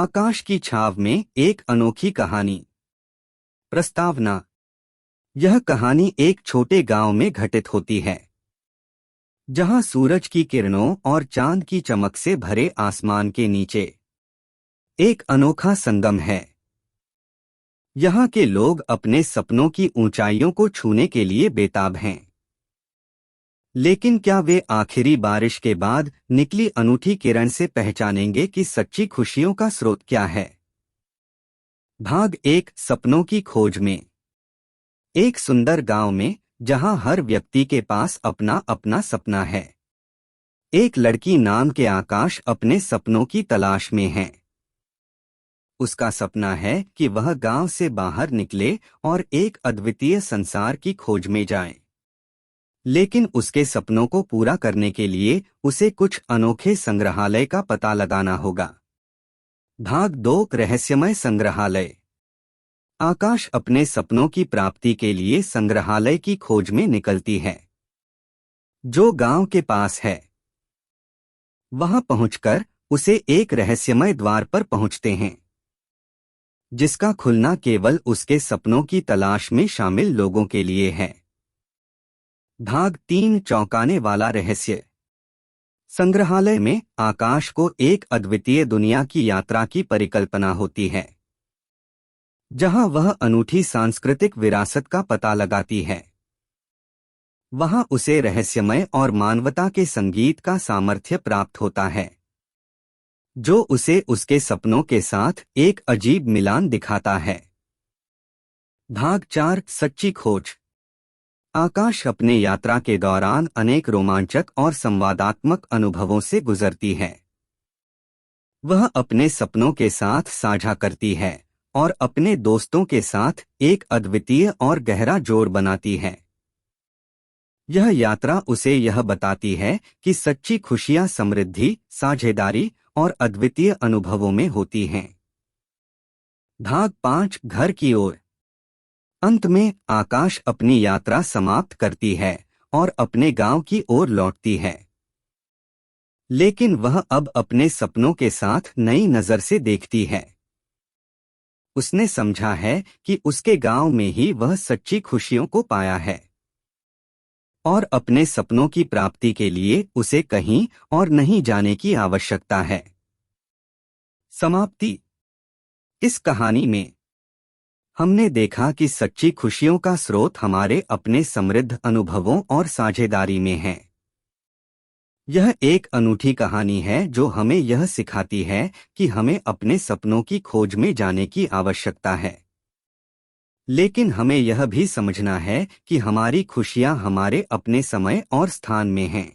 आकाश की छाव में एक अनोखी कहानी। प्रस्तावना। यह कहानी एक छोटे गांव में घटित होती है, जहां सूरज की किरणों और चांद की चमक से भरे आसमान के नीचे एक अनोखा संगम है। यहाँ के लोग अपने सपनों की ऊंचाइयों को छूने के लिए बेताब हैं। लेकिन क्या वे आखिरी बारिश के बाद निकली अनूठी किरण से पहचानेंगे कि सच्ची खुशियों का स्रोत क्या है? भाग 1, सपनों की खोज में। एक सुंदर गांव में, जहां हर व्यक्ति के पास अपना अपना सपना है, एक लड़की नाम के आकाश अपने सपनों की तलाश में है। उसका सपना है कि वह गांव से बाहर निकले और एक अद्वितीय संसार की खोज में जाए। लेकिन उसके सपनों को पूरा करने के लिए उसे कुछ अनोखे संग्रहालय का पता लगाना होगा। भाग 2, रहस्यमय संग्रहालय। आकाश अपने सपनों की प्राप्ति के लिए संग्रहालय की खोज में निकलती है, जो गांव के पास है। वहां पहुंचकर उसे एक रहस्यमय द्वार पर पहुंचते हैं, जिसका खुलना केवल उसके सपनों की तलाश में शामिल लोगों के लिए है। भाग 3, चौंकाने वाला रहस्य। संग्रहालय में आकाश को एक अद्वितीय दुनिया की यात्रा की परिकल्पना होती है, जहां वह अनूठी सांस्कृतिक विरासत का पता लगाती है। वहां उसे रहस्यमय और मानवता के संगीत का सामर्थ्य प्राप्त होता है, जो उसे उसके सपनों के साथ एक अजीब मिलान दिखाता है। भाग 4, सच्ची खोज। आकाश अपने यात्रा के दौरान अनेक रोमांचक और संवादात्मक अनुभवों से गुजरती है। वह अपने सपनों के साथ साझा करती है और अपने दोस्तों के साथ एक अद्वितीय और गहरा जोड़ बनाती है। यह यात्रा उसे यह बताती है कि सच्ची खुशियां समृद्धि, साझेदारी और अद्वितीय अनुभवों में होती हैं। भाग 5, घर की ओर। अंत में आकाश अपनी यात्रा समाप्त करती है और अपने गांव की ओर लौटती है। लेकिन वह अब अपने सपनों के साथ नई नजर से देखती है। उसने समझा है कि उसके गांव में ही वह सच्ची खुशियों को पाया है, और अपने सपनों की प्राप्ति के लिए उसे कहीं और नहीं जाने की आवश्यकता है। समाप्ति। इस कहानी में हमने देखा कि सच्ची खुशियों का स्रोत हमारे अपने समृद्ध अनुभवों और साझेदारी में है। यह एक अनूठी कहानी है जो हमें यह सिखाती है कि हमें अपने सपनों की खोज में जाने की आवश्यकता है। लेकिन हमें यह भी समझना है कि हमारी खुशियां हमारे अपने समय और स्थान में हैं।